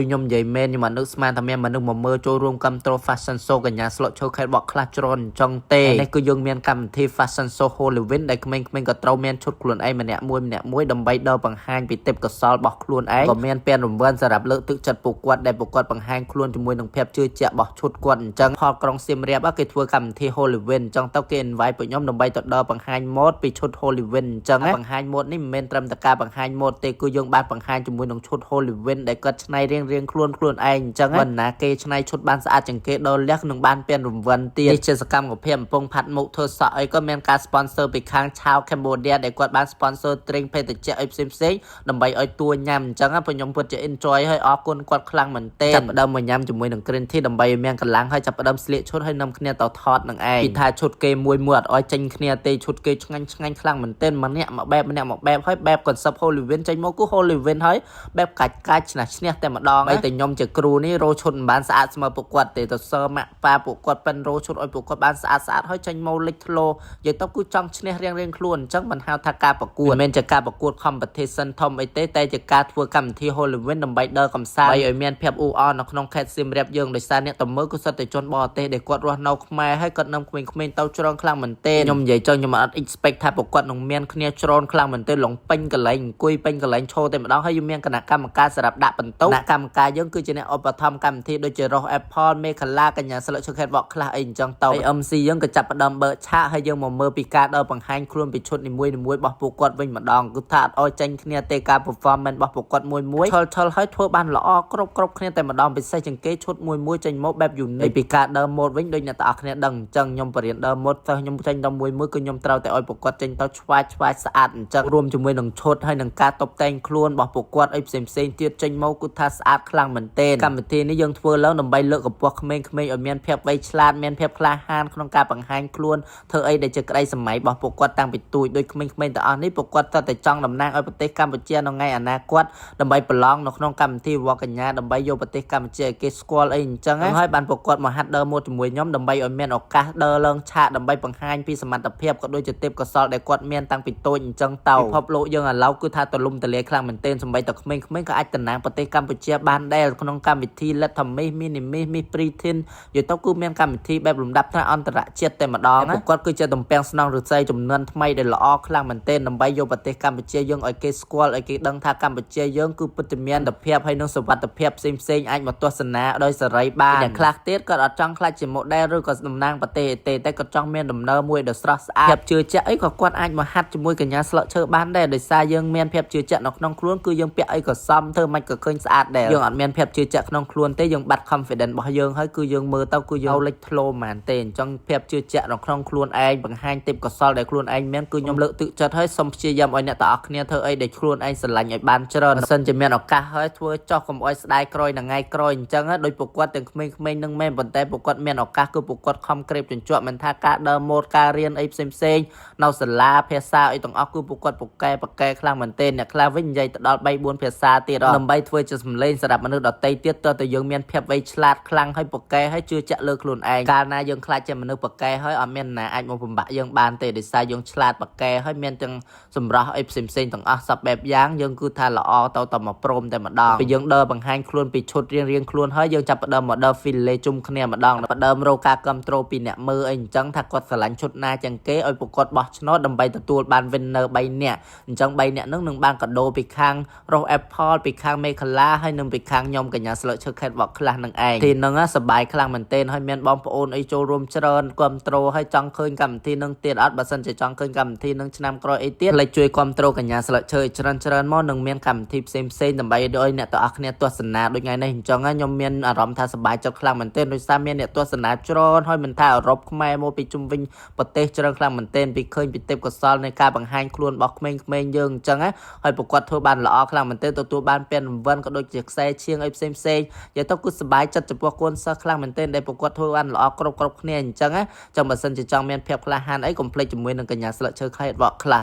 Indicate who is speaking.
Speaker 1: ខ្ញុំនិយាយមែនខ្ញុំអត់នឹកស្មានថាមានមនុស្សមកមើលចូលរួមគ្រប់គ្រង Fashion Show កញ្ញាស្លុកឈើខេត្តបកខ្លះច្រើនអញ្ចឹងទេនេះគឺយើងមានកម្មវិធី Fashion Show Halloween ដែលក្មេងៗក៏ត្រូវមានឈុតខ្លួនឯងម្នាក់មួយដើម្បីដើរបង្ហាញពីទេពកោសល្យរបស់ខ្លួនឯងក៏មានពានរង្វាន់សម្រាប់លើកទឹកចិត្តពួកគាត់ដែលពួកគាត់បង្ហាញខ្លួនជាមួយនឹងភាពជឿជាក់របស់ឈុតគាត់អញ្ចឹងផលក្រុងសៀមរាបគេធ្វើកម្មវិធី Halloween អញ្ចឹងទៅគេ invite ពួកខ្ញុំដើម្បីទៅដើរបង្ហាញ mode ពីឈុត Halloween អញ្ចឹងបង្ហាញ mode នេះមិនមែនត្រឹមតែការបង្ហាញ mode ទេគឺយើងបានបង្ហាញជាមួយនឹងឈុត Halloween ដែលគាត់ច្នៃរៀងខ្លួនឯងអញ្ចឹងបណ្ណាគេច្នៃឈុតបានស្អាតជាងគេដល់លះនឹងបានពានរង្វាន់ទៀតនេះជាសកម្មភាពកំពុងផាត់មុខធ្វើសក់អីក៏មានការ sponsor ពីខាងឆាវ Cambodia ដែលគាត់បាន sponsor ត្រេងភេទជ្ជៈអីផ្សេងដើម្បីឲ្យតួញ៉ាំអញ្ចឹងពួកខ្ញុំពិតជា enjoy ហើយអរគុណគាត់ខ្លាំងមែនទែនចាប់ផ្ដើមមកញ៉ាំជាមួយនឹង green tea ដើម្បីឲ្យមានកម្លាំងហើយចាប់ផ្ដើមស្លៀកឈុតហើយនាំគ្នាទៅថតនឹងឯងពីថាឈុតគេមួយអត់ឲ្យចេញគ្នាទេឈុតគេឆ្ងាញ់ខ្លាំងមែនទែនម្នាក់មួយបែបហើយបែប concept Halloween ចេញមកគឺ Halloween ហើយបែបកាច់ឈ្នះតែម្ដងហើយតែខ្ញុំជាគ្រូនេះរោឈុតមិនបានស្អាតស្មើពួកគាត់ទេទៅសើម៉ាក់ប៉ាពួកគាត់ប៉ិនរោឈុតឲ្យពួកគាត់បានស្អាតហើយចេញមកលេចធ្លោនិយាយទៅគឺចង់ឈ្នះរៀងខ្លួនអញ្ចឹងមិនហៅថាការប្រកួតមិនមែនជាការប្រកួត competition ធំអីទេតែជាការធ្វើកម្មវិធី Halloween ដើម្បីដើរកម្សាន្តឲ្យមានភាពអ៊ូអរនៅក្នុងខេត្តសៀមរាបយើងដោយសារអ្នកទៅមើលគឺសិតតែជនបរទេសដែលគាត់រស់នៅខ្មែរហើយគាត់នាំក្មេងៗទៅច្រើនខ្លាំងមែនទែនខ្ញុំនិយាយចង់ខ្ញុំអត់ expect ថាពួកគាត់នឹងមានគ្នាច្រើនខ្លាំងមែនទែនលងពេញកន្លែងអង្គុយពេញកន្លែងឈរតែម្ដងហើយយើងមានគណៈកម្មការសម្រាប់ដាក់បន្ទុកគណៈកម្មការយើងគឺជាអ្នកឧបត្ថម្ភកម្មវិធីដូចជារស់ Apple មេខាឡាកញ្ញាស្លឹកឈើខេត្តបកខ្លះអីអញ្ចឹងទៅហើយ MC យើងក៏ចាប់ផ្ដើមបើកឆាកហើយយើងមកមើលពីការដើរបង្ហាញខ្លួនពីឈុតនីមួយរបស់ពួកគាត់វិញម្ដងគឺថាអត់ឲ្យចេញគ្នាទេការ performance របស់ពួកគាត់មួយឆលហើយធ្វើបានល្អគ្រប់គ្នាតែម្ដងពិសេសជាងគេឈុតមួយចេញមកបែប unique ពីការដើរ mode វិញដូចអ្នកទាំងអស់គ្នាដឹងអញ្ចឹងខ្ញុំបរៀនដើរ mode ទៅខ្ញុំចេញដល់មួយគឺខ្ញុំត្រូវតែឲ្យពួកគាត់ចេញទៅឆ្វាយស្អាតអញ្ចឹងរួមជាមួយនឹងឈុតហើយនឹងការតុបតែងខ្លួនរបស់ពួកគាត់អីផ្សេងទៀតចេញមកគឺថាស្អាតខ្លាំងមែនទែនកម្មវិធីនេះយើងធ្វើឡើងដើម្បីលើកកម្ពស់ក្មេងៗឲ្យមានភាពវៃឆ្លាតមានភាពក្លាហានក្នុងការបង្ហាញខ្លួនធ្វើអីដែលជាក្តីសម័យរបស់ពួកគាត់តាំងពីទូចដូចក្មេងៗទាំងអស់នេះពួកគាត់តែចង់តំណាងឲ្យប្រទេសកម្ពុជានៅថ្ងៃអនាគតដើម្បីប្រឡងនៅក្នុងកម្មវិធីវកញ្ញាដើម្បីយកប្រទេសកម្ពុជាឲ្យគេស្គាល់អីអញ្ចឹងហើយបានពួកគាត់មកហាត់ដើរម៉ូដជាមួយខ្ញុំដើម្បីឲ្យមានឱកាសដើរឡើងឆាកដើម្បីបង្ហាញពីសមត្ថភាពក៏ដូចជាទេពកោសល្យដែលគាត់មានតាំងពីតូចអញ្ចឹងទៅពិភពលោកយើងឥឡូវគឺថាទលំទលាយខ្លាំងមែនទែនសម្បីតែក្មេងៗក៏អាចតំណាងប្រទេសកម្ពុជាបានដែរក្នុងកម្មវិធី Let Thomas Miss Pretend និយាយទៅគឺមានកម្មវិធីបែបលំដាប់ថ្នាក់អន្តរជាតិតែម្ដងពួកគាត់គឺជាតំពាំងស្នងឫស្សីចំនួនថ្មីដែលល្អខ្លាំងមែនទែនដើម្បីយកប្រទេសកម្ពុជាយើងឲ្យគេស្គាល់ឲ្យគេដឹងថាកម្ពុជាយើងគឺពិតជាមានលទ្ធភាពហើយនឹងសុវត្ថិភាពផ្សេងអាចមកទស្សនាដោយសេរីបានអ្នកខ្លះទៀតគាត់អត់ចង់ខ្លាចជា model ឬក៏តំណាងប្រទេសទេតែគាត់ចង់មានដំណើរមួយដ៏ស្រស់ស្អាតភាពជឿជាក់អីក៏គាត់អាចមកហាត់ជាមួយកញ្ញាស្លឹកឈើបានដែរដោយសារយើងមានភាពជឿជាក់នៅក្នុងខ្លួនគឺយើងពាក់អីក៏សមធ្វើមិនក៏ឃើញស្អាតដែរយើងអត់មានភាពជឿជាក់ក្នុងខ្លួនទេយើងបាត់ confidence របស់យើងហើយគឺយើងមើលទៅគឺយើងលេចធ្លោមែនទេអញ្ចឹងភាពជឿជាក់នៅក្នុងខ្លួនឯងបង្ហាញទេពកោសល្យដែលខ្លួនឯងមានគឺខ្ញុំលើកទឹកចិត្តហើយសូមព្យាយាមឲ្យអ្នកទាំងអស់គ្នាធ្វើអីដែលខ្លួនឯងស្រឡាញ់ឲ្យបានច្រើនបើសិនជាមានឱកាសហើយធ្វើចោះកុំអោយស្ដាយក្រោយថ្ងៃក្រោយអញ្ចឹងដោយពួកគាត់ទាំងក្មេងៗនឹងមែនប៉ុន្តែពួកគាត់មានឱកាសគឺពួកគាត់ខំក្រេបជញ្ជាក់មិនថាការដើរម៉ូដការរៀនអីផ្សេងនៅសាលាភាសាអីទាំងអស់គឺពួកគាត់ពូកែខ្លាំងមែនទែនអ្នកខ្លះវិញនិយាយទៅដល់ 3-4 ភាសាទៀតដើម្បីធ្វើជាសម្លេងសម្រាប់មនុស្សដទៃទៀតតើតើយើងមានភាពវៃឆ្លាតខ្លាំងហើយពូកែហើយជឿជាក់លើខ្លួនឯងកាលណាយើងខ្លាចជាមនុស្សពូកែហើយអត់មានណាអាចមកបំបាក់យើងបានទេដោយសារយើងឆ្លាតពូកែហើយមានទាំងសម្រស់អីផ្សេងទាំងអស់សពបែបយ៉ាងយើងគឺថាល្អទៅមកព្រមតែម្ដងពេលយើងដើរបង្ហាញខ្លួនពីឈុតរៀងខ្លួនហើយយើងចាប់ផ្ដើមមកដើរ file ជុំគ្នាម្ដងផ្ដើមរកការគ្រប់គ្រងពីអ្នកមើលអីអញ្ចឹងថាគាត់ស្រឡាញ់ឈុតណាចឹងគេឲ្យពួកគាត់បោះឆ្នោតដើម្បីទទួលបាន winner 3 នាក់អញ្ចឹង3នាក់នឹងបានកាដូពីខាងរស់ Apple ពីខាងមេខាឡាហើយនឹងពីខាងខ្ញុំកញ្ញាស្លឹកឈើខេត្តបកខ្លះនឹងឯងទីនឹងសប្បាយខ្លាំងមែនទែនហើយមានបងប្អូនអីចូលរួមច្រើនគ្រប់គ្រងហើយចង់ឃើញកម្មវិធីនឹងទៀតអត់បើសិនជាចង់ឃើញកម្មវិធីនឹងឆ្នាំក្រោយអីទៀតលេចជួយគ្រប់គ្រងកញ្ញាស្លឹកឈើច្រើនមកនឹងមានកម្មវិធីផ្សេងដើម្បីឲ្យអ្នកទាំងអស់គ្នាទស្សនាដូចថ្ងៃនេះអញ្ចឹងខ្ញុំមានអារម្មណ៍ថាសប្បាយចិត្តខ្លាំងមែនទែនដោយសារមានអ្នកទស្សនាច្រើនហើយមិនថាអឺរ៉ុបខ្មែរមកពីជុំវិញប្រទេសច្រើនខ្លាំងមែនទែនពីឃើញពីទេពកោសល្យនៃការបង្ហាញខ្លួនរបស់ក្មេងៗយើងអញ្ចឹងហើយប្រកួតធ្វើបានល្អខ្លាំងមែនទែនទទួលបានពានរង្វាន់ក៏ដូចជាខ្សែឈៀងអីផ្សេងនិយាយទៅគឺសប្បាយចិត្តចំពោះកូនសិស្សខ្លាំងមែនទែនដែលប្រកួតធ្វើបានល្អគ្រប់គ្នាអញ្ចឹងបើសិនជាចង់មានភាពក្លាហានអីកុំភ្លេចជាមួយនឹងកញ្ញាស្លឹកឈើខេត្តបកខ្លះ